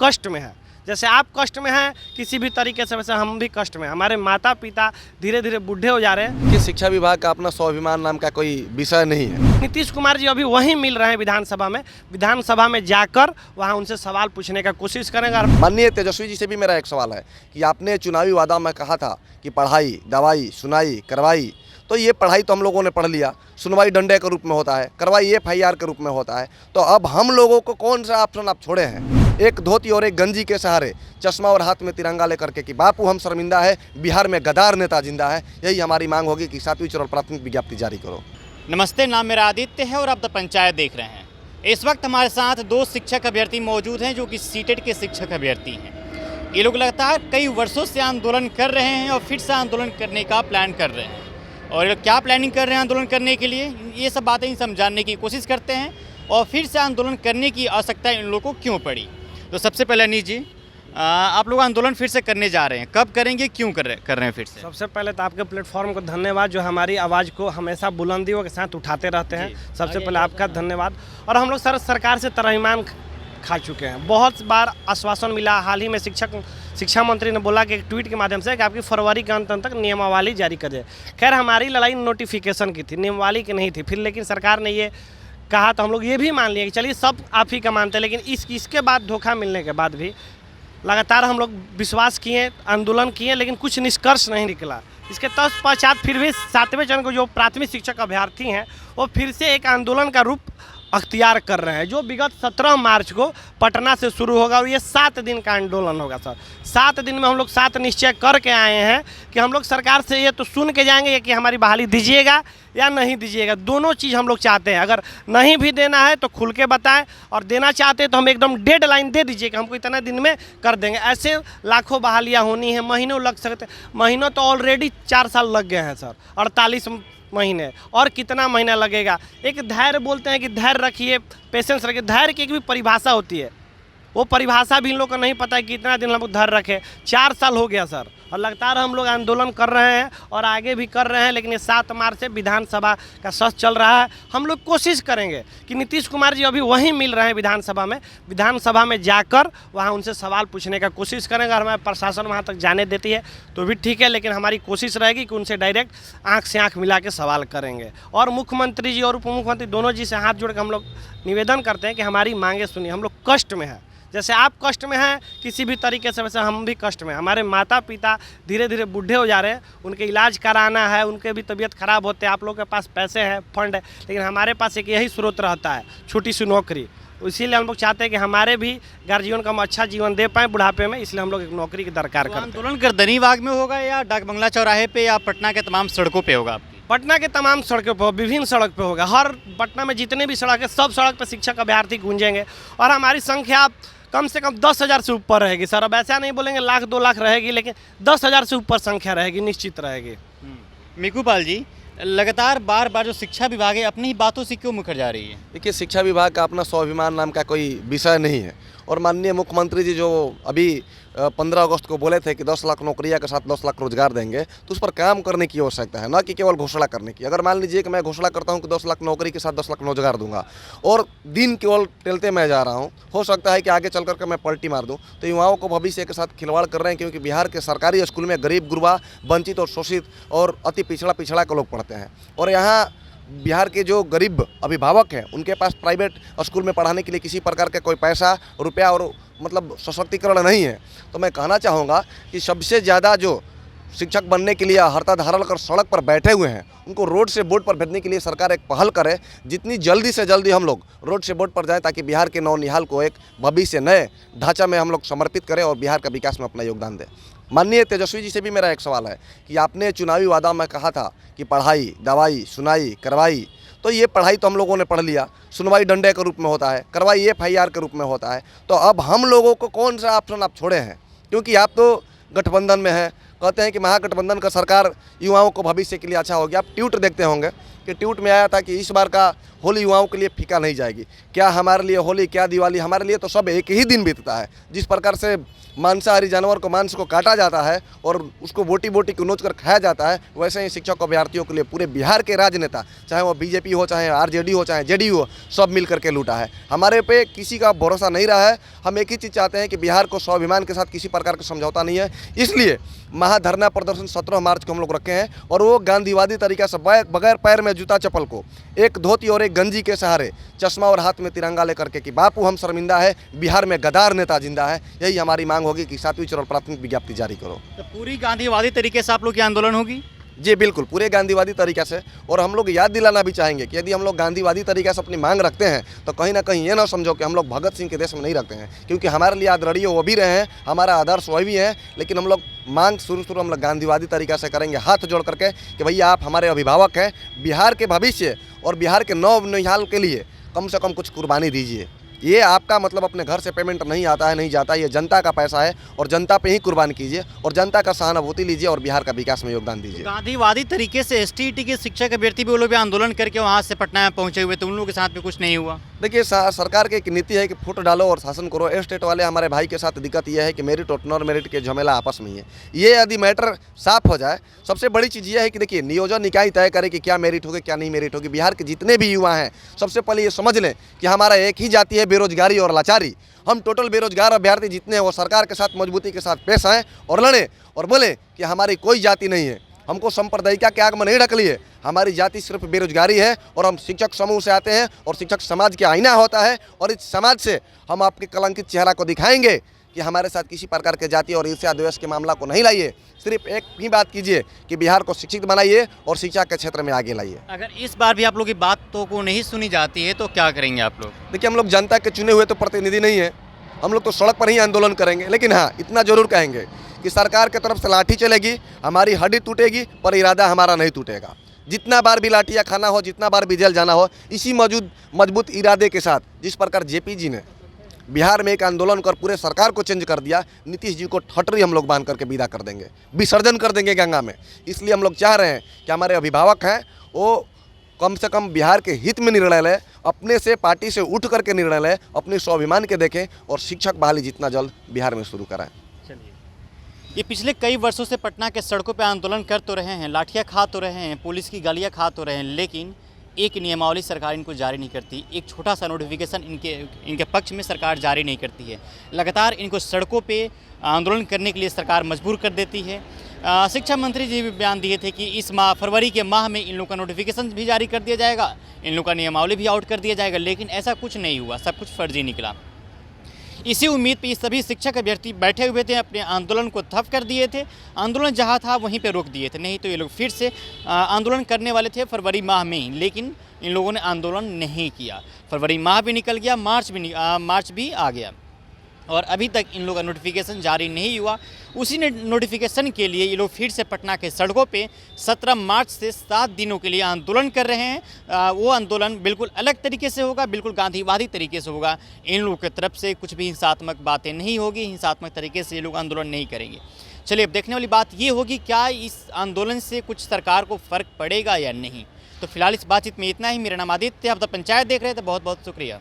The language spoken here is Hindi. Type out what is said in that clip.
कष्ट में हैं। जैसे आप कष्ट में हैं किसी भी तरीके से, वैसे हम भी कष्ट में हैं। हमारे माता पिता धीरे धीरे बूढ़े हो जा रहे हैं। कि शिक्षा विभाग का अपना स्वाभिमान नाम का कोई विषय नहीं है। नीतीश कुमार जी अभी वहीं मिल रहे हैं विधानसभा में जाकर वहां उनसे सवाल पूछने का कोशिश करेंगे। माननीय तेजस्वी जी से भी मेरा एक सवाल है कि आपने चुनावी वादा में कहा था कि पढ़ाई, दवाई, सुनाई, करवाई, तो ये पढ़ाई तो हम लोगों ने पढ़ लिया, सुनवाई डंडे के रूप में होता है, करवाई FIR के रूप में होता है, तो अब हम लोगों को कौन सा ऑप्शन आप छोड़े हैं? एक धोती और एक गंजी के सहारे, चश्मा और हाथ में तिरंगा लेकर के कि बापू हम शर्मिंदा है, बिहार में गद्दार नेता जिंदा है। यही हमारी मांग होगी कि 7वीं चरण प्राथमिक विज्ञप्ति जारी करो। नमस्ते, नाम मेरा आदित्य है और आप द पंचायत देख रहे हैं। इस वक्त हमारे साथ 2 शिक्षक अभ्यर्थी मौजूद हैं जो कि सीटेट के शिक्षक अभ्यर्थी हैं। ये लोग लगातार कई वर्षों से आंदोलन कर रहे हैं और फिर से आंदोलन करने का प्लान कर रहे हैं। और ये लोग क्या प्लानिंग कर रहे हैं आंदोलन करने के लिए, ये सब बातें इन सब जानने की कोशिश करते हैं और फिर से आंदोलन करने की आवश्यकता इन लोगों को क्यों पड़ी। तो सबसे पहले अनीश जी, आप लोग आंदोलन फिर से करने जा रहे हैं, कब करेंगे, क्यों कर रहे हैं फिर से? सबसे पहले तो आपके प्लेटफॉर्म को धन्यवाद जो हमारी आवाज़ को हमेशा बुलंदियों के साथ उठाते रहते हैं। सबसे पहले आपका धन्यवाद। और हम लोग सरकार से तरहीमान खा चुके हैं, बहुत बार आश्वासन मिला। हाल ही में शिक्षा मंत्री ने बोला कि एक ट्वीट के माध्यम से कि आपकी फरवरी के अंत तक नियमावली जारी कर दे। खैर हमारी लड़ाई नोटिफिकेशन की थी, नियमावली की नहीं थी। फिर लेकिन सरकार ने ये कहा तो हम लोग ये भी मान लिए कि चलिए सब आप ही का मानते हैं। लेकिन इसके बाद धोखा मिलने के बाद भी लगातार हम लोग विश्वास किए, आंदोलन किए, लेकिन कुछ निष्कर्ष नहीं निकला। इसके तत्पश्चात फिर भी 7वें चरण को जो प्राथमिक शिक्षक अभ्यर्थी हैं वो फिर से एक आंदोलन का रूप अख्तियार कर रहे हैं, जो विगत 17 मार्च को पटना से शुरू होगा और ये 7 दिन का आंदोलन होगा। सर 7 दिन में हम लोग 7 निश्चय करके आए हैं कि हम लोग सरकार से ये तो सुन के जाएंगे कि हमारी बहाली दीजिएगा या नहीं दीजिएगा। दोनों चीज़ हम लोग चाहते हैं। अगर नहीं भी देना है तो खुल के बताएं, और देना चाहते हैं तो हम एकदम डेडलाइन दे दीजिए कि हमको इतना दिन में कर देंगे। ऐसे लाखों बहालियाँ होनी है, महीनों लग सकते हैं। महीनों तो ऑलरेडी 4 साल लग गए हैं सर, 48 महीने, और कितना महीना लगेगा। एक धैर्य बोलते हैं कि धैर्य रखिए, पेशेंस रखिए। धैर्य की एक भी परिभाषा होती है, वो परिभाषा भी इन लोगों को नहीं पता है कि कितना दिन हम लोग धैर्य रखें। 4 साल हो गया सर, और लगातार हम लोग आंदोलन कर रहे हैं और आगे भी कर रहे हैं। लेकिन ये 7 मार्च से विधानसभा का सत्र चल रहा है। हम लोग कोशिश करेंगे कि नीतीश कुमार जी अभी वहीं मिल रहे हैं विधानसभा में जाकर वहाँ उनसे सवाल पूछने का कोशिश करेंगे। और हमारे प्रशासन वहाँ तक जाने देती है तो भी ठीक है, लेकिन हमारी कोशिश रहेगी कि उनसे डायरेक्ट आँख से आँख मिला के सवाल करेंगे। और मुख्यमंत्री जी और उप मुख्यमंत्री दोनों जी से हाथ जोड़ के हम लोग निवेदन करते हैं कि हमारी मांगें सुनिए। हम लोग कष्ट में हैं, जैसे आप कष्ट में हैं किसी भी तरीके से, वैसे हम भी कष्ट में। हमारे माता पिता धीरे धीरे बूढ़े हो जा रहे हैं, उनके इलाज कराना है, उनके भी तबीयत खराब होते हैं। आप लोगों के पास पैसे हैं, फंड है, लेकिन हमारे पास एक यही स्रोत रहता है, छोटी सी नौकरी। इसीलिए हम लोग चाहते हैं कि हमारे भी गार्जियन को हम अच्छा जीवन दे पाएँ बुढ़ापे में, इसलिए हम लोग एक नौकरी की दरकार करते हैं। आंदोलन गर्दनी बाग में होगा या डाक बंगला चौराहे पे या पटना के तमाम सड़कों पे होगा? पटना के तमाम सड़कों पर, विभिन्न सड़क पे होगा। हर पटना में जितने भी सड़क है सब सड़क पर शिक्षक अभ्यर्थी गूंजेंगे। और हमारी संख्या कम से कम 10,000 से ऊपर रहेगी सर। अब ऐसा नहीं बोलेंगे 1,00,000 2 लाख रहेगी, लेकिन 10,000 से ऊपर संख्या रहेगी, निश्चित रहेगी। मिकू पाल जी, लगातार बार बार जो शिक्षा विभाग है अपनी ही बातों से क्यों मुकर जा रही है? देखिए, शिक्षा विभाग का अपना स्वाभिमान नाम का कोई विषय नहीं है। और माननीय मुख्यमंत्री जी जो अभी 15 अगस्त को बोले थे कि 10 लाख नौकरियां के साथ 10 लाख रोजगार देंगे, तो उस पर काम करने की आवश्यकता है, ना कि केवल घोषणा करने की। अगर मान लीजिए कि मैं घोषणा करता हूं कि 10 लाख नौकरी के साथ 10 लाख रोजगार दूंगा और दिन केवल टेलते मैं जा रहा हूं, हो सकता है कि आगे चल करके मैं पलटी मार दूं। तो युवाओं को भविष्य के साथ खिलवाड़ कर रहे हैं, क्योंकि बिहार के सरकारी स्कूल में गरीब गुरबा, वंचित और शोषित और अति पिछड़ा के लोग पढ़ते हैं। और यहाँ बिहार के जो गरीब अभिभावक हैं उनके पास प्राइवेट स्कूल में पढ़ाने के लिए किसी प्रकार का कोई पैसा, रुपया और मतलब सशक्तिकरण नहीं है। तो मैं कहना चाहूँगा कि सबसे ज़्यादा जो शिक्षक बनने के लिए हड़ताल धारण कर सड़क पर बैठे हुए हैं, उनको रोड से बोर्ड पर भेजने के लिए सरकार एक पहल करे। जितनी जल्दी से जल्दी हम लोग रोड से बोर्ड पर जाएं, ताकि बिहार के नौनिहाल को एक भविष्य नए ढांचा में हम लोग समर्पित करें और बिहार का विकास में अपना योगदान दें। माननीय तेजस्वी जी से भी मेरा एक सवाल है कि आपने चुनावी वादा में कहा था कि पढ़ाई, दवाई, सुनाई, करवाई, तो ये पढ़ाई तो हम लोगों ने पढ़ लिया, सुनवाई डंडे के रूप में होता है, करवाई FIR के रूप में होता है, तो अब हम लोगों को कौन सा ऑप्शन आप छोड़े हैं? क्योंकि आप तो गठबंधन में हैं, कहते हैं कि महागठबंधन का सरकार युवाओं को भविष्य के लिए अच्छा हो गया। आप ट्वीट देखते होंगे कि ट्वीट में आया था कि इस बार का होली युवाओं के लिए फीका नहीं जाएगी। क्या हमारे लिए होली, क्या दिवाली, हमारे लिए तो सब एक ही दिन बीतता है। जिस प्रकार से मांसाहारी जानवर को मांस को काटा जाता है और उसको बोटी बोटी को नोच कर खाया जाता है, वैसे ही शिक्षक अभ्यर्थियों के लिए पूरे बिहार के राजनेता, चाहे वो बीजेपी हो, चाहे आरजेडी हो, चाहे जेडीयू हो, सब मिल करके लूटा है। हमारे पे किसी का भरोसा नहीं रहा है। हम एक ही चीज़ चाहते हैं कि बिहार को स्वाभिमान के साथ किसी प्रकार का समझौता नहीं है। इसलिए महाधरना प्रदर्शन 17 मार्च को हम लोग रखे हैं और वो गांधीवादी तरीका से बगैर पैर में जूता चप्पल को, एक धोती और एक गंजी के सहारे, चश्मा और हाथ में तिरंगा लेकर के कि बापू हम शर्मिंदा है, बिहार में गद्दार नेता जिंदा है, यही हमारी मांग होगी कि 7वीं चरण प्राथमिक विज्ञप्ति जारी करो। तो पूरी गांधीवादी तरीके से आप लोग की आंदोलन होगी? जी बिल्कुल, पूरे गांधीवादी तरीक़ा से। और हम लोग याद दिलाना भी चाहेंगे कि यदि हम लोग गांधीवादी तरीक़े से अपनी मांग रखते हैं तो कहीं ना कहीं ये ना समझो कि हम लोग भगत सिंह के देश में नहीं रखते हैं, क्योंकि हमारे लिए आदरणीय वो भी रहे हैं, हमारा आदर्श वही भी है। लेकिन हम लोग मांग शुरू हम लोग गांधीवादी तरीक़ा से करेंगे, हाथ जोड़ करके कि भैया आप हमारे अभिभावक हैं, बिहार के भविष्य और बिहार के नव निहाल के लिए कम से कम कुछ कुर्बानी दीजिए। ये आपका मतलब अपने घर से पेमेंट नहीं आता है, नहीं जाता, ये जनता का पैसा है और जनता पे ही कुर्बान कीजिए और जनता का सहानुभूति लीजिए और बिहार का विकास में योगदान दीजिए। गांधीवादी तरीके से एसटीईटी के शिक्षक अभ्यर्थी भी वो लोग भी आंदोलन करके वहाँ से पटना में पहुंचे हुए, तो उन लोगों के साथ भी कुछ नहीं हुआ? देखिए, सरकार की एक नीति है कि फुट डालो और शासन करो। स्टेट वाले हमारे भाई के साथ दिक्कत यह है कि मेरिट और नॉन मेरिट के झमेला आपस में ही है। ये यदि मैटर साफ हो जाए, सबसे बड़ी चीज़ यह है कि देखिए, नियोजन निकाय तय करे कि क्या मेरिट होगी, क्या नहीं मेरिट होगी। बिहार के जितने भी युवा हैं, सबसे पहले ये समझ लें कि हमारा एक ही जाति है, बेरोजगारी और लाचारी। हम टोटल बेरोजगार अभ्यर्थी जितने हैं वो सरकार के साथ मजबूती के साथ पेश आएँ और लड़ें और बोलें कि हमारी कोई जाति नहीं है, हमको सांप्रदायिकता के आग में नहीं ढक लिए, हमारी जाति सिर्फ बेरोजगारी है और हम शिक्षक समूह से आते हैं और शिक्षक समाज के आईना होता है और इस समाज से हम आपके कलंकित चेहरा को दिखाएंगे कि हमारे साथ किसी प्रकार के जाति और ईर्ष्या द्वेष के मामला को नहीं लाइए। सिर्फ एक ही बात कीजिए कि बिहार को शिक्षित बनाइए और शिक्षा के क्षेत्र में आगे लाइए। अगर इस बार भी आप लोग की बातों को नहीं सुनी जाती है तो क्या करेंगे आप लोग? देखिए, हम लोग जनता के चुने हुए तो प्रतिनिधि नहीं है, हम लोग तो सड़क पर ही आंदोलन करेंगे। लेकिन हाँ, इतना जरूर कहेंगे कि सरकार की तरफ से लाठी चलेगी, हमारी हड्डी टूटेगी, पर इरादा हमारा नहीं टूटेगा। जितना बार भी लाठियाँ खाना हो, जितना बार भी जेल जाना हो, इसी मजबूत इरादे के साथ, जिस प्रकार जेपी जी ने बिहार में एक आंदोलन कर पूरे सरकार को चेंज कर दिया, नीतीश जी को ठटरी हम लोग बांध करके विदा कर देंगे, विसर्जन कर देंगे गंगा में। इसलिए हम लोग चाह रहे हैं कि हमारे अभिभावक हैं वो कम से कम बिहार के हित में निर्णय लें, अपने से पार्टी से उठ करके निर्णय लें, अपने स्वाभिमान के देखें और शिक्षक बहाली जितना जल्द बिहार में शुरू कराएं। चलिए, ये पिछले कई वर्षों से पटना के सड़कों पर आंदोलन कर तो रहे हैं, लाठियाँ खा तो रहे हैं, पुलिस की गालियाँ खा तो रहे हैं, लेकिन एक नियमावली सरकार इनको जारी नहीं करती, एक छोटा सा नोटिफिकेशन इनके पक्ष में सरकार जारी नहीं करती है। लगातार इनको सड़कों पे आंदोलन करने के लिए सरकार मजबूर कर देती है। शिक्षा मंत्री जी भी बयान दिए थे कि इस माह फरवरी के माह में इन लोग का नोटिफिकेशन भी जारी कर दिया जाएगा, इन लोग का नियमावली भी आउट कर दिया जाएगा, लेकिन ऐसा कुछ नहीं हुआ, सब कुछ फर्जी निकला। इसी उम्मीद पे ये सभी शिक्षक अभ्यर्थी बैठे हुए थे, अपने आंदोलन को ठप कर दिए थे, आंदोलन जहाँ था वहीं पे रोक दिए थे, नहीं तो ये लोग फिर से आंदोलन करने वाले थे फरवरी माह में ही, लेकिन इन लोगों ने आंदोलन नहीं किया। फरवरी माह भी निकल गया, मार्च भी आ गया और अभी तक इन लोगों का नोटिफिकेशन जारी नहीं हुआ। उसी नोटिफिकेशन के लिए ये लोग फिर से पटना के सड़कों पे 17 मार्च से 7 दिनों के लिए आंदोलन कर रहे हैं। वो आंदोलन बिल्कुल अलग तरीके से होगा, बिल्कुल गांधीवादी तरीके से होगा। इन लोगों की तरफ से कुछ भी हिंसात्मक बातें नहीं होगी, हिंसात्मक तरीके से ये लोग आंदोलन नहीं करेंगे। चलिए, अब देखने वाली बात ये होगी क्या इस आंदोलन से कुछ सरकार को फ़र्क पड़ेगा या नहीं। तो फिलहाल इस बातचीत में इतना ही। मेरा नाम आदित्य, आप द पंचायत देख रहे थे, बहुत बहुत शुक्रिया।